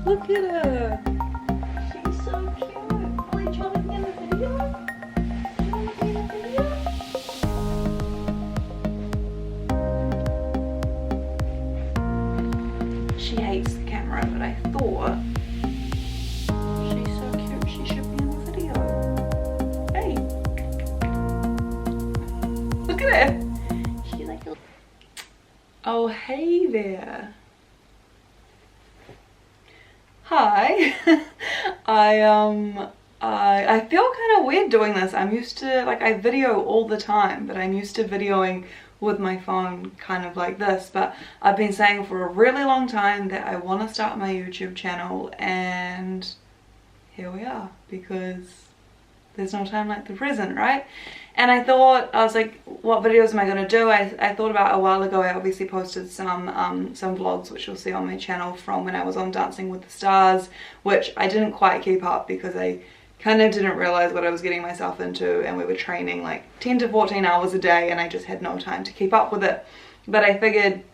Look at her. She's so cute. Wait, do you want to be in the video? Do you want to be in the video? She hates the camera, but I thought she's so cute she should be in the video. Hey. Look at her. She's like a... Oh, hey there. Hi. I feel kind of weird doing this. I'm used to, like, I video all the time, but I'm used to videoing with my phone kind of like this. But I've been saying for a really long time that I want to start my YouTube channel, and here we are, because there's no time like the present, right? And I was like, what videos am I going to do? I thought about a while ago. I obviously posted some vlogs, which you'll see on my channel, from when I was on Dancing with the Stars, which I didn't quite keep up because I kind of didn't realize what I was getting myself into, and we were training like 10 to 14 hours a day, and I just had no time to keep up with it. But I figured,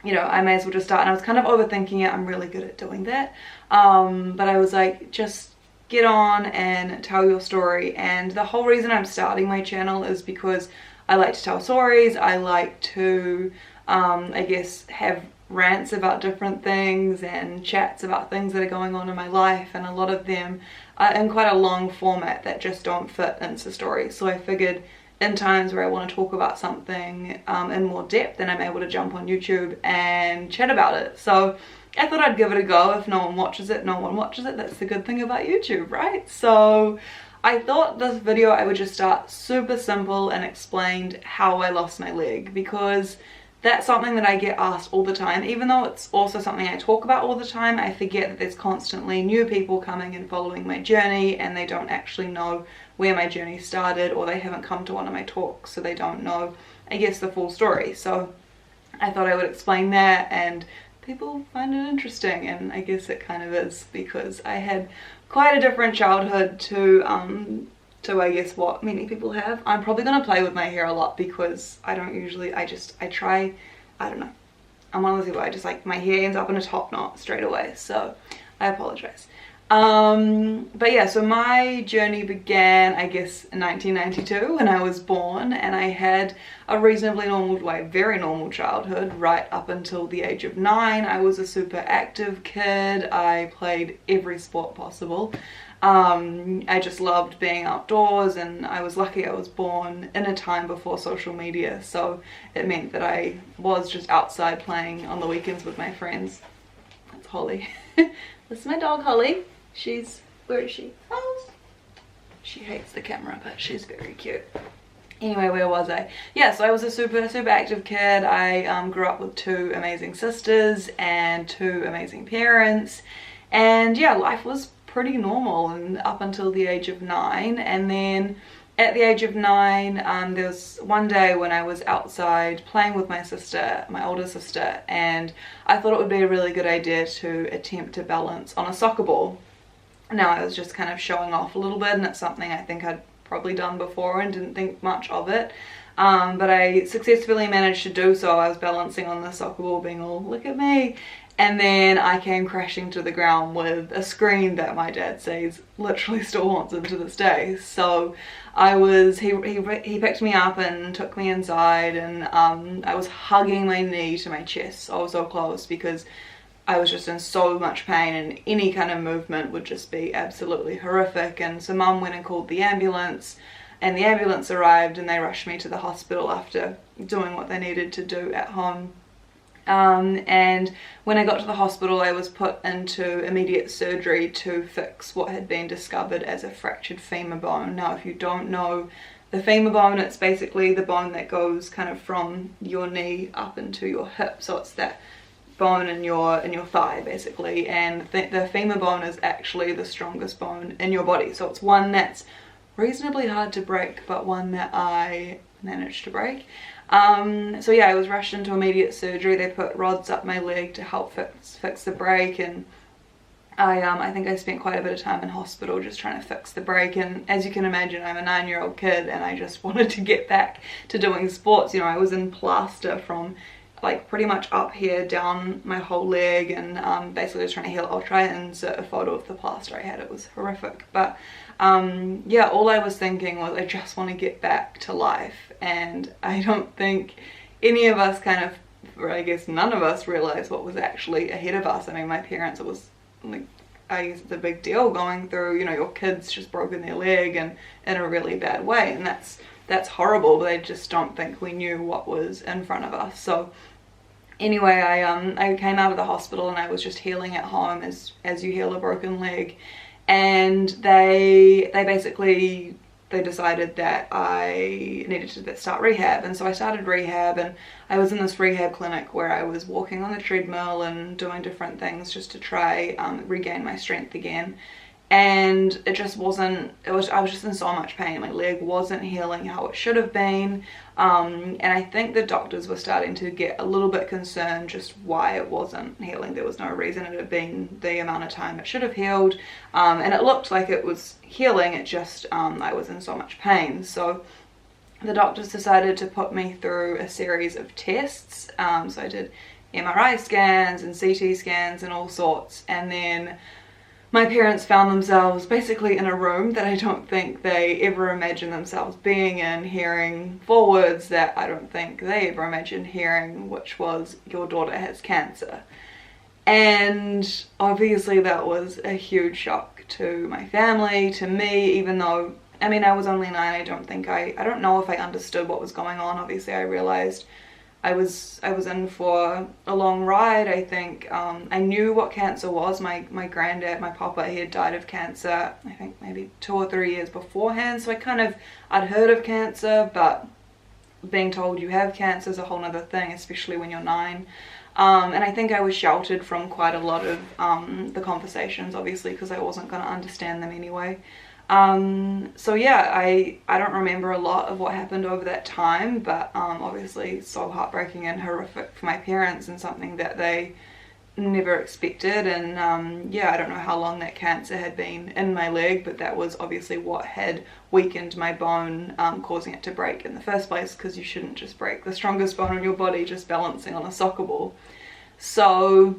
you know, I may as well just start, and I was kind of overthinking it. I'm really good at doing that. But I was like, just get on and tell your story. And the whole reason I'm starting my channel is because I like to tell stories. I like to I guess have rants about different things and chats about things that are going on in my life, and a lot of them are in quite a long format that just don't fit into stories. So I figured in times where I want to talk about something in more depth, then I'm able to jump on YouTube and chat about it. So I thought I'd give it a go. If no one watches it, no one watches it. That's the good thing about YouTube, right? So I thought this video I would just start super simple and explained how I lost my leg, because that's something that I get asked all the time. Even though it's also something I talk about all the time, I forget that there's constantly new people coming and following my journey, and they don't actually know where my journey started, or they haven't come to one of my talks, so they don't know, I guess, the full story. So I thought I would explain that, and people find it interesting, and I guess it kind of is, because I had quite a different childhood to I guess what many people have. I'm probably gonna play with my hair a lot because I don't usually, I try, I don't know. I'm one of those people, I just like, my hair ends up in a top knot straight away, so I apologize. But yeah, so my journey began, I guess, in 1992 when I was born, and I had a reasonably normal, like very normal childhood right up until the age of 9. I was a super active kid. I played every sport possible. I just loved being outdoors, and I was lucky I was born in a time before social media, so it meant that I was just outside playing on the weekends with my friends. That's Holly. This is my dog Holly. Where is she? Oh, she hates the camera, but she's very cute. Anyway, where was I? Yeah, so I was a super active kid. I grew up with 2 amazing sisters and 2 amazing parents, and yeah, life was pretty normal and up until the age of 9. And then at the age of 9, there was one day when I was outside playing with my sister, my older sister, and I thought it would be a really good idea to attempt to balance on a soccer ball. Now, I was just kind of showing off a little bit, and it's something I think I'd probably done before and didn't think much of it, but I successfully managed to do so. I was balancing on the soccer ball being all, look at me, and then I came crashing to the ground with a screen that my dad says literally still haunts him to this day. So he picked me up and took me inside, and I was hugging my knee to my chest, so close, because I was just in so much pain, and any kind of movement would just be absolutely horrific. And so Mum went and called the ambulance, and the ambulance arrived, and they rushed me to the hospital after doing what they needed to do at home. And when I got to the hospital, I was put into immediate surgery to fix what had been discovered as a fractured femur bone. Now, if you don't know the femur bone, it's basically the bone that goes kind of from your knee up into your hip. So it's that bone in your thigh, basically, and the femur bone is actually the strongest bone in your body. So it's one that's reasonably hard to break, but one that I managed to break. So yeah, I was rushed into immediate surgery. They put rods up my leg to help fix the break, and I think I spent quite a bit of time in hospital just trying to fix the break. And as you can imagine, I'm a 9-year-old kid, and I just wanted to get back to doing sports. You know, I was in plaster from like pretty much up here, down my whole leg, and basically was trying to heal. I'll try and insert a photo of the plaster I had. It was horrific, but yeah, all I was thinking was I just want to get back to life, and I don't think any of us kind of, or I guess none of us, realized what was actually ahead of us. I mean, my parents, it was like, I guess it's a big deal going through, you know, your kid's just broken their leg and in a really bad way, and that's horrible, but I just don't think we knew what was in front of us. So anyway, I came out of the hospital and I was just healing at home as you heal a broken leg, and they basically decided that I needed to start rehab, and so I started rehab, and I was in this rehab clinic where I was walking on the treadmill and doing different things just to try regain my strength again. And it just wasn't, I was just in so much pain. My leg wasn't healing how it should have been, and I think the doctors were starting to get a little bit concerned just why it wasn't healing. There was no reason it had been the amount of time it should have healed, and it looked like it was healing, it just, I was in so much pain. So the doctors decided to put me through a series of tests, so I did MRI scans and CT scans and all sorts, and then my parents found themselves basically in a room that I don't think they ever imagined themselves being in, hearing 4 words that I don't think they ever imagined hearing, which was, "Your daughter has cancer." And obviously that was a huge shock to my family, to me, even though, I mean, I was only 9. I don't know if I understood what was going on. Obviously I realized I was in for a long ride. I think I knew what cancer was. My granddad, my papa, he had died of cancer, I think maybe 2 or 3 years beforehand, so I'd heard of cancer, but being told you have cancer is a whole nother thing, especially when you're 9. And I think I was sheltered from quite a lot of the conversations, obviously, because I wasn't going to understand them anyway. So yeah, I don't remember a lot of what happened over that time, but obviously so heartbreaking and horrific for my parents, and something that they never expected. And yeah, I don't know how long that cancer had been in my leg, but that was obviously what had weakened my bone, causing it to break in the first place, because you shouldn't just break the strongest bone in your body just balancing on a soccer ball. So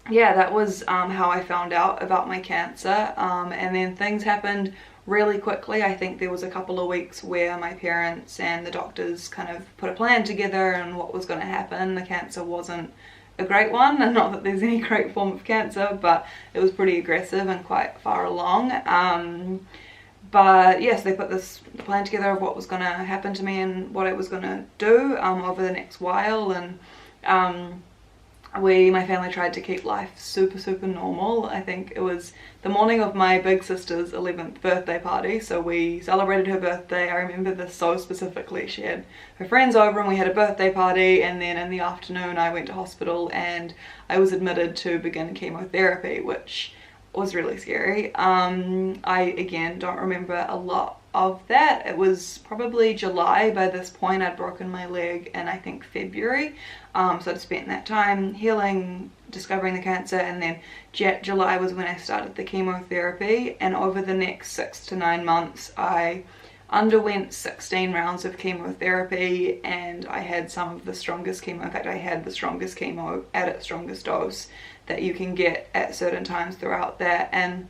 yeah, that was how I found out about my cancer, and then things happened really quickly. I think there was a couple of weeks where my parents and the doctors kind of put a plan together and what was going to happen. The cancer wasn't a great one, and not that there's any great form of cancer, but it was pretty aggressive and quite far along. But yes, they put this plan together of what was going to happen to me and what I was going to do over the next while, and my family tried to keep life super normal. I think it was the morning of my big sister's 11th birthday party, so we celebrated her birthday. I remember this so specifically. She had her friends over and we had a birthday party, and then in the afternoon I went to hospital and I was admitted to begin chemotherapy, which was really scary. I again don't remember a lot of that. It was probably July by this point. I'd broken my leg in, I think, February, so I'd spent that time healing, discovering the cancer, and then July was when I started the chemotherapy. And over the next 6 to 9 months I underwent 16 rounds of chemotherapy, and I had some of the strongest chemo. In fact, I had the strongest chemo at its strongest dose that you can get at certain times throughout that. And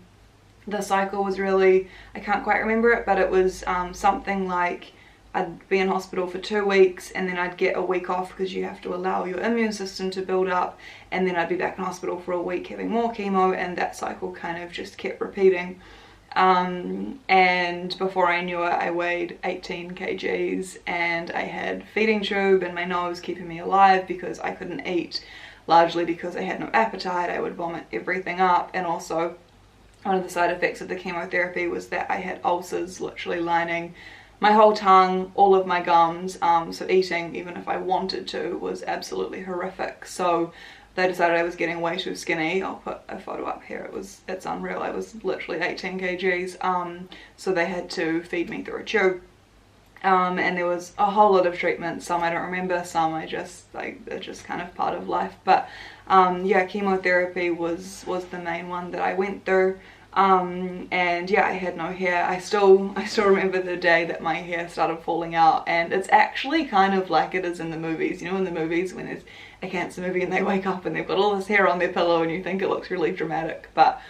the cycle was really, I can't quite remember it, but it was something like I'd be in hospital for 2 weeks, and then I'd get a week off because you have to allow your immune system to build up, and then I'd be back in hospital for a week having more chemo, and that cycle kind of just kept repeating. And before I knew it, I weighed 18 kgs, and I had feeding tube in my nose keeping me alive because I couldn't eat, largely because I had no appetite. I would vomit everything up, and also one of the side effects of the chemotherapy was that I had ulcers literally lining my whole tongue, all of my gums, so eating, even if I wanted to, was absolutely horrific. So they decided I was getting way too skinny. I'll put a photo up here. It's unreal. I was literally 18 kgs, so they had to feed me through a tube. And there was a whole lot of treatments. Some I don't remember, some I just, like, they're just kind of part of life. But yeah, chemotherapy was the main one that I went through. And yeah, I had no hair. I still remember the day that my hair started falling out, and it's actually kind of like it is in the movies. You know, in the movies when there's a cancer movie and they wake up and they've got all this hair on their pillow and you think it looks really dramatic, but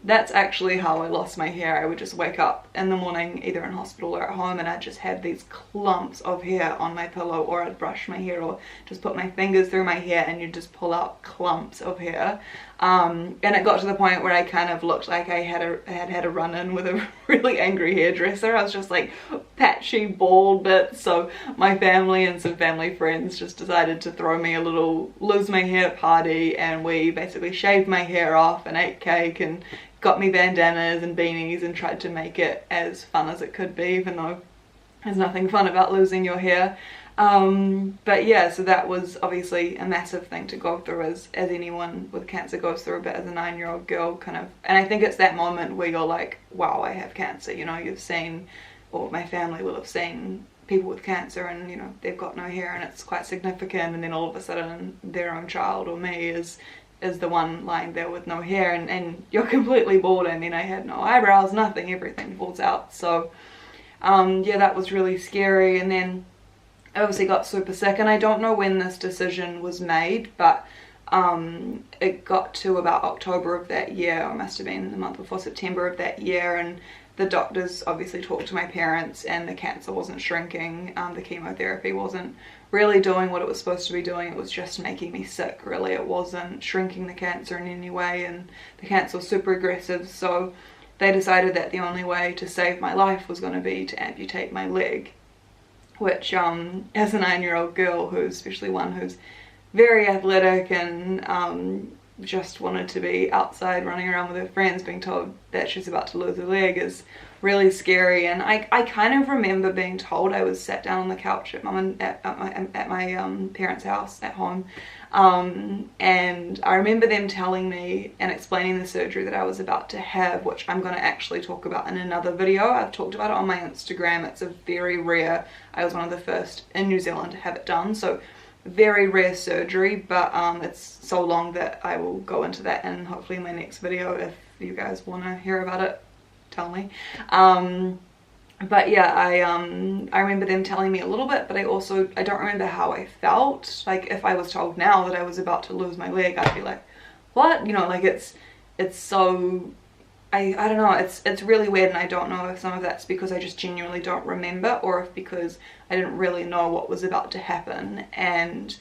that's actually how I lost my hair. I would just wake up in the morning either in hospital or at home and I'd just have these clumps of hair on my pillow, or I'd brush my hair or just put my fingers through my hair and you'd just pull out clumps of hair. And it got to the point where I kind of looked like I had a run-in with a really angry hairdresser. I was just like patchy bald bits. So my family and some family friends just decided to throw me a little lose my hair party, and we basically shaved my hair off and ate cake and got me bandanas and beanies and tried to make it as fun as it could be, even though there's nothing fun about losing your hair. But yeah, so that was obviously a massive thing to go through, as anyone with cancer goes through, but as a 9-year-old girl kind of, and I think it's that moment where you're like, wow, I have cancer. You know, you've seen, or my family will have seen people with cancer and, you know, they've got no hair and it's quite significant, and then all of a sudden their own child or me is the one lying there with no hair, and you're completely bald. And then I had no eyebrows, nothing, everything falls out. So yeah, that was really scary. And then I obviously got super sick, and I don't know when this decision was made, but it got to about October of that year, or it must have been the month before September of that year, and the doctors obviously talked to my parents, and the cancer wasn't shrinking. The chemotherapy wasn't really doing what it was supposed to be doing. It was just making me sick, really. It wasn't shrinking the cancer in any way, and the cancer was super aggressive. So they decided that the only way to save my life was going to be to amputate my leg, which as a 9-year-old girl, who's especially one who's very athletic and just wanted to be outside running around with her friends, being told that she's about to lose her leg is really scary. And I kind of remember being told, I was sat down on the couch at my parents' house at home, and I remember them telling me and explaining the surgery that I was about to have, which I'm going to actually talk about in another video. I've talked about it on my Instagram. It's a very rare, I was one of the first in New Zealand to have it done, so very rare surgery, but it's so long that I will go into that in hopefully my next video. If you guys want to hear about it, tell me. But yeah, I remember them telling me a little bit, but I don't remember how I felt. Like, if I was told now that I was about to lose my leg, I'd be like, what? You know, like it's so, I don't know, it's really weird, and I don't know if some of that's because I just genuinely don't remember, or if because I didn't really know what was about to happen. And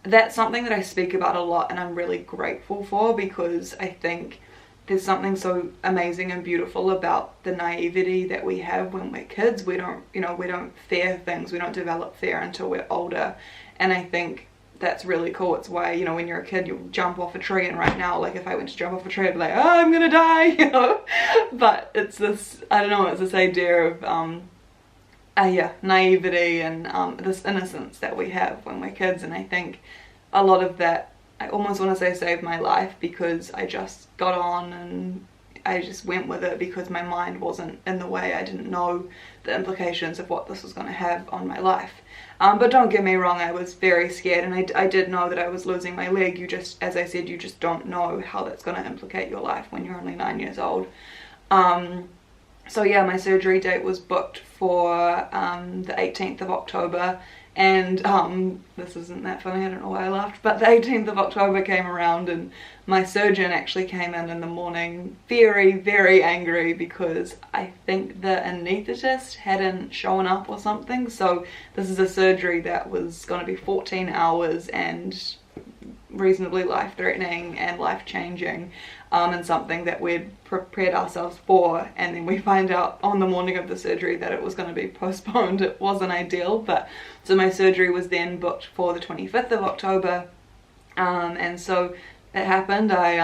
that's something that I speak about a lot, and I'm really grateful for, because I think there's something so amazing and beautiful about the naivety that we have when we're kids. We don't, you know, we don't fear things, we don't develop fear until we're older, and I think that's really cool. It's why, you know, when you're a kid, you'll jump off a tree, and right now, like, if I went to jump off a tree, I'd be like, oh, I'm gonna die, you know. But it's this, I don't know, it's this idea of yeah, naivety and this innocence that we have when we're kids. And I think a lot of that, I almost want to say, saved my life, because I just got on and I just went with it, because my mind wasn't in the way. I didn't know the implications of what this was going to have on my life. But don't get me wrong, I was very scared, and I did know that I was losing my leg. You just, as I said, you just don't know how that's going to implicate your life when you're only 9 years old. So yeah, my surgery date was booked for the 18th of October, and this isn't that funny, I don't know why I laughed, but the 18th of October came around, and my surgeon actually came in the morning very, very angry, because I think the anaesthetist hadn't shown up or something. So this is a surgery that was going to be 14 hours and reasonably life-threatening and life-changing, and something that we'd prepared ourselves for, and then we find out on the morning of the surgery that it was going to be postponed. It wasn't ideal, but so my surgery was then booked for the 25th of October, and so it happened. I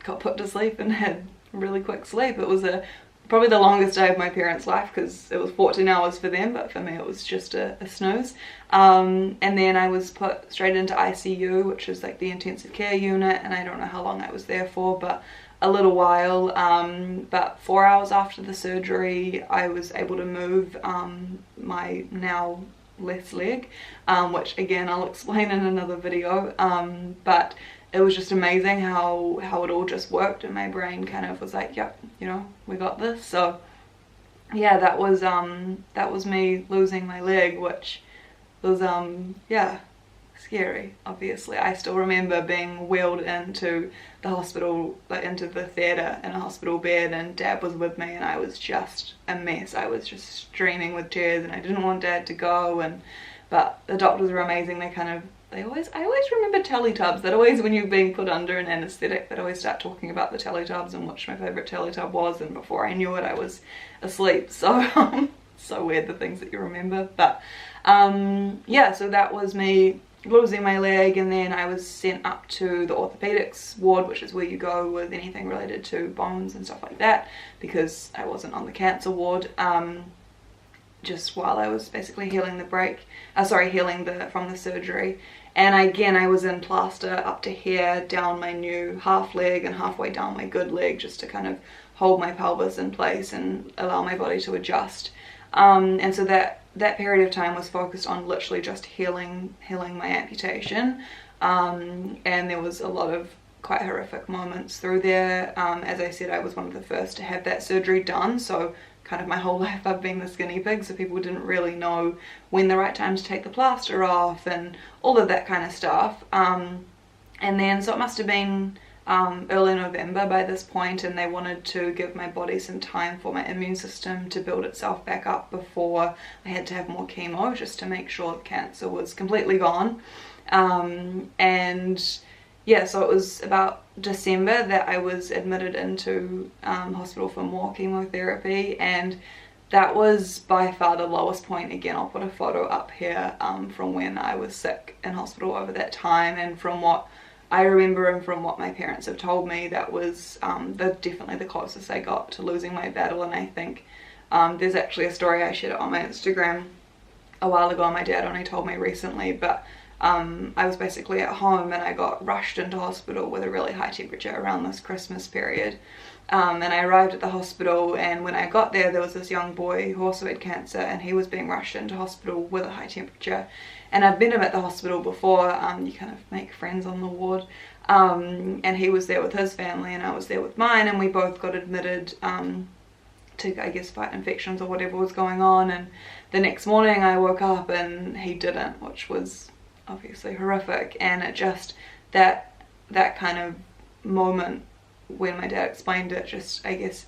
got put to sleep and had really quick sleep. It was probably the longest day of my parents' life, because it was 14 hours for them, but for me it was just a snooze. And then I was put straight into ICU, which is like the intensive care unit, and I don't know how long I was there for, but a little while. But 4 hours after the surgery, I was able to move my now left leg, which again I'll explain in another video. But it was just amazing how it all just worked, and my brain kind of was like, yep, you know, we got this. So yeah, that was me losing my leg, which was yeah, scary. Obviously, I still remember being wheeled into the hospital, like into the theatre in a hospital bed, and Dad was with me, and I was just a mess. I was just streaming with tears, and I didn't want Dad to go, but the doctors were amazing. I always remember Teletubs. That always, when you're being put under an anaesthetic, they'd always start talking about the Teletubs and which my favourite Teletub was, and before I knew it I was asleep. So so weird, the things that you remember. But yeah, so that was me losing my leg, and then I was sent up to the orthopedics ward, which is where you go with anything related to bones and stuff like that, because I wasn't on the cancer ward. Just while I was basically healing from the surgery. And again, I was in plaster up to here, down my new half leg and halfway down my good leg, just to kind of hold my pelvis in place and allow my body to adjust. And so that period of time was focused on literally just healing my amputation. And there was a lot of quite horrific moments through there. As I said, I was one of the first to have that surgery done, so kind of my whole life I've been the skinny pig, so people didn't really know when the right time to take the plaster off and all of that kind of stuff. And then, so it must have been early November by this point, and they wanted to give my body some time for my immune system to build itself back up before I had to have more chemo, just to make sure the cancer was completely gone. And yeah, so it was about December that I was admitted into hospital for more chemotherapy, and that was by far the lowest point. Again, I'll put a photo up here from when I was sick in hospital over that time, and from what I remember and from what my parents have told me, that was definitely the closest I got to losing my battle. And I think there's actually a story, I shared it on my Instagram a while ago, my dad only told me recently, but I was basically at home and I got rushed into hospital with a really high temperature around this Christmas period. And I arrived at the hospital, and when I got there was this young boy who also had cancer, and he was being rushed into hospital with a high temperature. And I'd met him at the hospital before. You kind of make friends on the ward. And he was there with his family and I was there with mine, and we both got admitted to, I guess, fight infections or whatever was going on. And the next morning I woke up and he didn't, which was obviously horrific. And it just, that kind of moment when my dad explained it, just I guess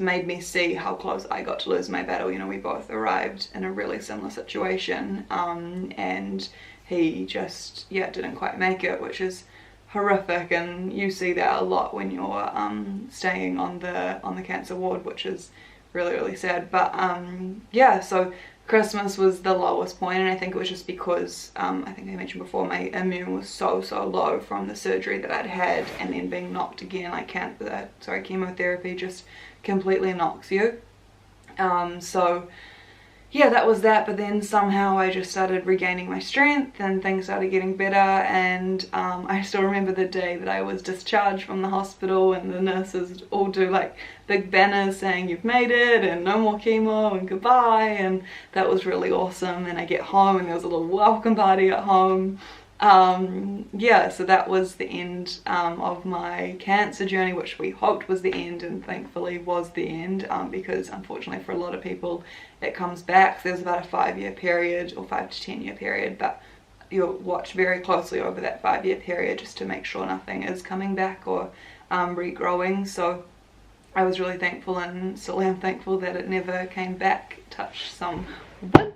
made me see how close I got to lose my battle. You know, we both arrived in a really similar situation, and he just, yeah, didn't quite make it, which is horrific. And you see that a lot when you're staying on the cancer ward, which is really, really sad. But yeah, so Christmas was the lowest point, and I think it was just because I think I mentioned before, my immune was so low from the surgery that I'd had, and then being knocked again, chemotherapy just completely knocks you. So yeah, that was that. But then somehow I just started regaining my strength and things started getting better. And I still remember the day that I was discharged from the hospital, and the nurses all do like big banners saying you've made it and no more chemo and goodbye, and that was really awesome. And I get home and there was a little welcome party at home. Yeah, so that was the end of my cancer journey, which we hoped was the end, and thankfully was the end, because unfortunately for a lot of people it comes back. So there's about a 5-year period, or 5 to 10 year period, but you'll watch very closely over that 5-year period just to make sure nothing is coming back or regrowing. So I was really thankful, and still am thankful, that it never came back. Touch some wood.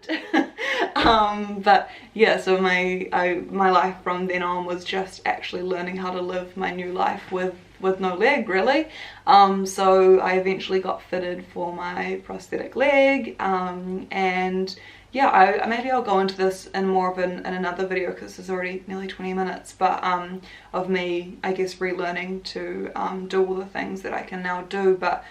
But yeah, so my life from then on was just actually learning how to live my new life with no leg, really. So I eventually got fitted for my prosthetic leg, and yeah, maybe I'll go into this in more of in another video, because this is already nearly 20 minutes, but of me, I guess, relearning to do all the things that I can now do. But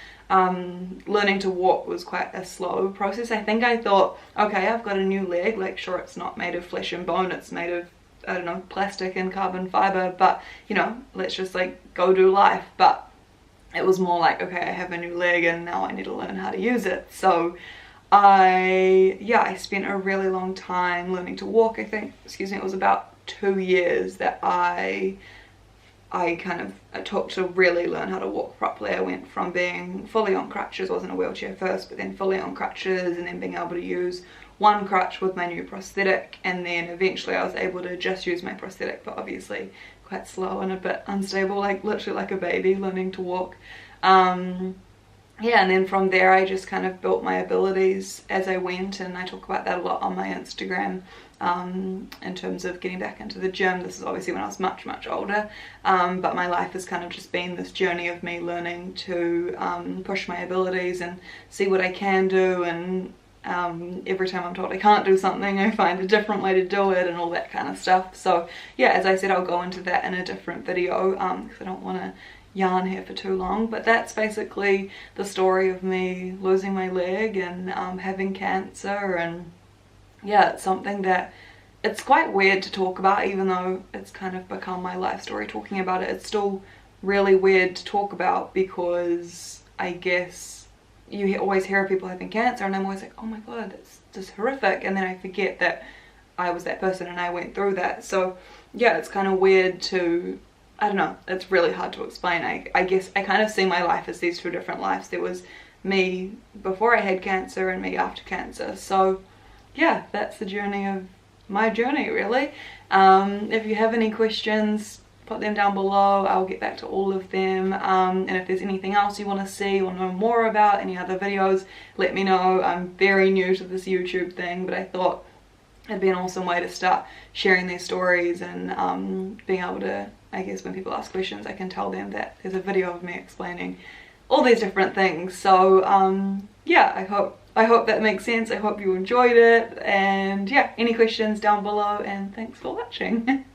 learning to walk was quite a slow process. I think I thought, okay, I've got a new leg, like, sure, it's not made of flesh and bone, it's made of, I don't know, plastic and carbon fiber, but you know, let's just like go do life. But it was more like, okay, I have a new leg and now I need to learn how to use it. So I spent a really long time learning to walk. I think, excuse me, it was about 2 years that I took to really learn how to walk properly. I went from being fully on crutches, wasn't a wheelchair first, but then fully on crutches, and then being able to use one crutch with my new prosthetic, and then eventually I was able to just use my prosthetic, but obviously quite slow and a bit unstable, like literally like a baby learning to walk. Yeah, and then from there I just kind of built my abilities as I went, and I talk about that a lot on my Instagram in terms of getting back into the gym. This is obviously when I was much older, but my life has kind of just been this journey of me learning to push my abilities and see what I can do, and every time I'm told I can't do something, I find a different way to do it and all that kind of stuff. So yeah, as I said, I'll go into that in a different video because I don't want to yarn here for too long, but that's basically the story of me losing my leg and having cancer. And yeah, it's something that it's quite weird to talk about, even though it's kind of become my life story. Talking about it, it's still really weird to talk about, because I guess you always hear of people having cancer and I'm always like, oh my god, that's just horrific, and then I forget that I was that person and I went through that. So yeah, it's kind of weird to, I don't know, it's really hard to explain. I guess I kind of see my life as these two different lives. There was me before I had cancer and me after cancer. So yeah, that's the journey of my journey, really. If you have any questions, put them down below. I'll get back to all of them. And if there's anything else you want to see or know more about, any other videos, let me know. I'm very new to this YouTube thing, but I thought it'd be an awesome way to start sharing their stories and being able to, I guess when people ask questions, I can tell them that there's a video of me explaining all these different things. So yeah, I hope that makes sense. I hope you enjoyed it, and yeah, any questions down below, and thanks for watching.